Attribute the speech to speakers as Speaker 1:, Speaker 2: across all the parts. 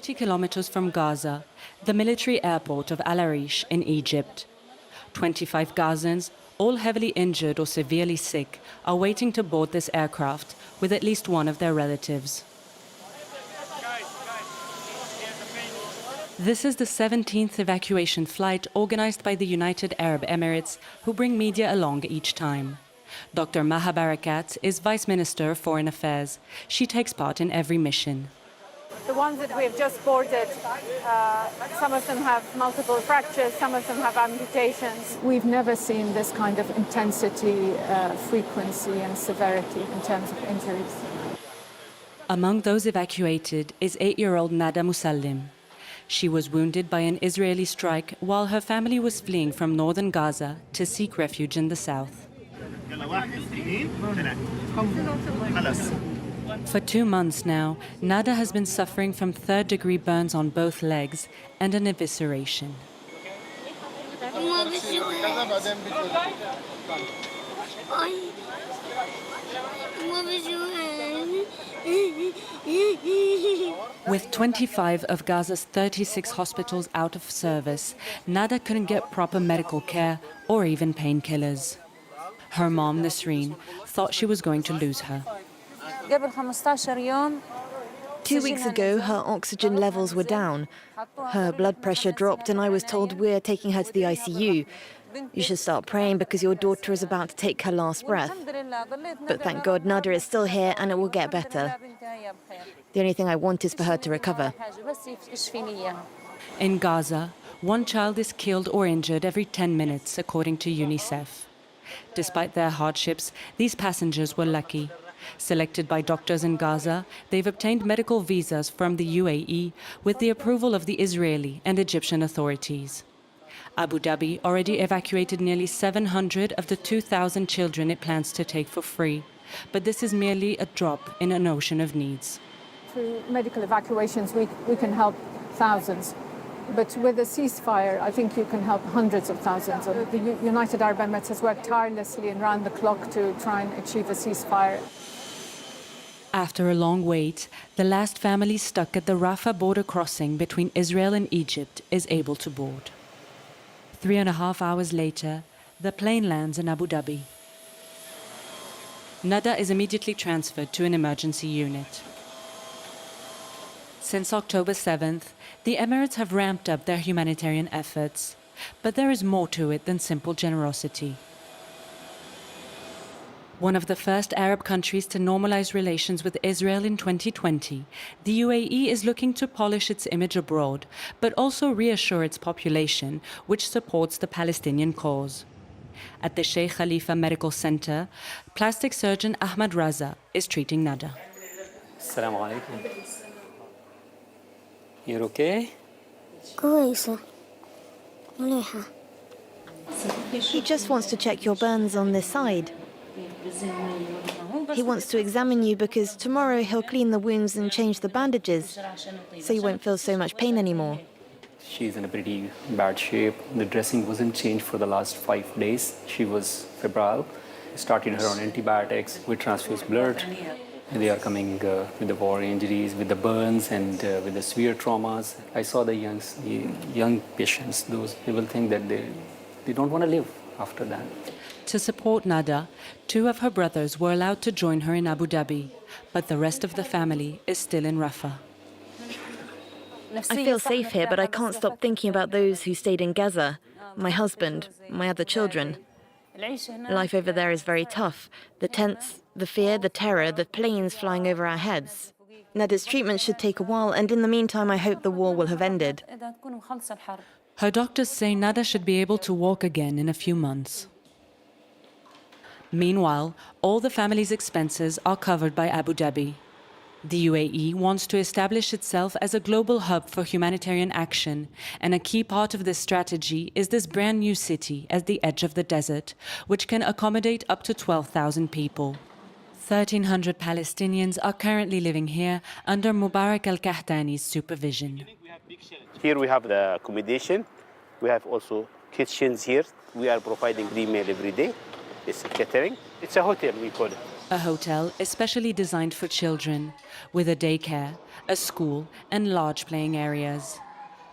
Speaker 1: 30 kilometers from Gaza, the military airport of Al Arish in Egypt. 25 Gazans, all heavily injured or severely sick, are waiting to board this aircraft with at least one of their relatives. This is the 17th evacuation flight organized by the United Arab Emirates, who bring media along each time. Dr. Maha Barakat is Vice Minister of Foreign Affairs. She takes part in every mission.
Speaker 2: The ones that we've just boarded, some of them have multiple fractures, some of them have amputations. We've never seen this kind of intensity, frequency and severity in terms of injuries.
Speaker 1: Among those evacuated is 8-year-old Nada Musallim. She was wounded by an Israeli strike while her family was fleeing from northern Gaza to seek refuge in the south. For 2 months now, Nada has been suffering from third-degree burns on both legs and an evisceration. With 25 of Gaza's 36 hospitals out of service, Nada couldn't get proper medical care or even painkillers. Her mom, Nasreen, thought she was going to lose her.
Speaker 3: 2 weeks ago, her oxygen levels were down. Her blood pressure dropped and I was told we're taking her to the ICU. You should start praying because your daughter is about to take her last breath. But thank God Nada is still here and it will get better. The only thing I want is for her to recover.
Speaker 1: In Gaza, one child is killed or injured every 10 minutes, according to UNICEF. Despite their hardships, these passengers were lucky. Selected by doctors in Gaza, they've obtained medical visas from the UAE with the approval of the Israeli and Egyptian authorities. Abu Dhabi already evacuated nearly 700 of the 2,000 children it plans to take for free. But this is merely a drop in an ocean of needs.
Speaker 2: Through medical evacuations, we can help thousands. But with a ceasefire, I think you can help hundreds of thousands. The United Arab Emirates has worked tirelessly and round the clock to try and achieve a ceasefire.
Speaker 1: After a long wait, the last family stuck at the Rafah border crossing between Israel and Egypt is able to board. 3.5 hours later, the plane lands in Abu Dhabi. Nada is immediately transferred to an emergency unit. Since October 7th, the Emirates have ramped up their humanitarian efforts. But there is more to it than simple generosity. One of the first Arab countries to normalize relations with Israel in 2020, the UAE is looking to polish its image abroad, but also reassure its population, which supports the Palestinian cause. At the Sheikh Khalifa Medical Center, plastic surgeon Ahmad Raza is treating Nada.
Speaker 4: Assalamu alaikum. You're okay?
Speaker 3: كويسة. مليحة. He just wants to check your burns on this side. He wants to examine you because tomorrow he'll clean the wounds and change the bandages, so you won't feel so much pain anymore.
Speaker 4: She's in a pretty bad shape. The dressing wasn't changed for the last 5 days. She was febrile. We started her on antibiotics. We transfused blood. They are coming with the war injuries, with the burns, and with the severe traumas. I saw the young patients. Those people think that they don't want to live after that.
Speaker 1: To support Nada, 2 of her brothers were allowed to join her in Abu Dhabi, but the rest of the family is still in Rafah.
Speaker 3: I feel safe here, but I can't stop thinking about those who stayed in Gaza, my husband, my other children. Life over there is very tough. The tents, the fear, the terror, the planes flying over our heads. Nada's treatment should take a while, and in the meantime, I hope the war will have ended.
Speaker 1: Her doctors say Nada should be able to walk again in a few months. Meanwhile, all the family's expenses are covered by Abu Dhabi. The UAE wants to establish itself as a global hub for humanitarian action, and a key part of this strategy is this brand new city at the edge of the desert, which can accommodate up to 12,000 people. 1,300 Palestinians are currently living here under Mubarak al-Kahtani's supervision.
Speaker 5: Here we have the accommodation. We have also kitchens here. We are providing 3 meals every day. It's catering. It's a hotel, we call it.
Speaker 1: A hotel especially designed for children, with a daycare, a school, and large playing areas.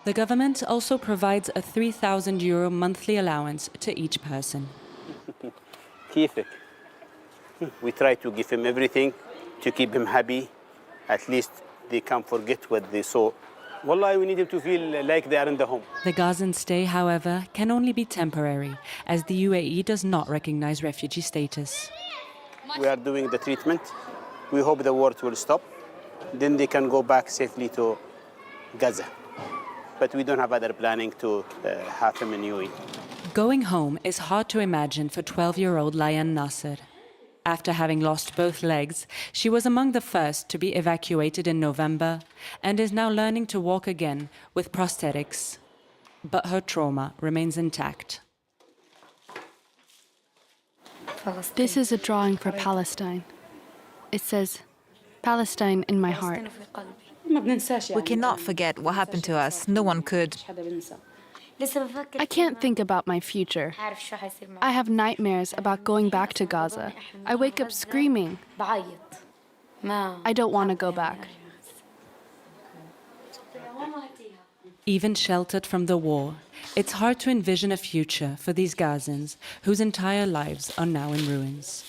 Speaker 1: The government also provides a €3,000 monthly allowance to each person.
Speaker 5: كيفك? We try to give him everything to keep him happy. At least they can forget what they saw. Wallahi, we need him to feel like they are in the home.
Speaker 1: The Gazan stay, however, can only be temporary, as the UAE does not recognize refugee status.
Speaker 5: We are doing the treatment. We hope the war will stop. Then they can go back safely to Gaza. But we don't have other planning to have him in UAE.
Speaker 1: Going home is hard to imagine for 12-year-old Layan Nasser. After having lost both legs, she was among the first to be evacuated in November and is now learning to walk again with prosthetics. But her trauma remains intact.
Speaker 6: This is a drawing for Palestine. It says, Palestine in my heart.
Speaker 7: We cannot forget what happened to us. No one could.
Speaker 6: I can't think about my future. I have nightmares about going back to Gaza. I wake up screaming. I don't want to go back.
Speaker 1: Even sheltered from the war, it's hard to envision a future for these Gazans whose entire lives are now in ruins.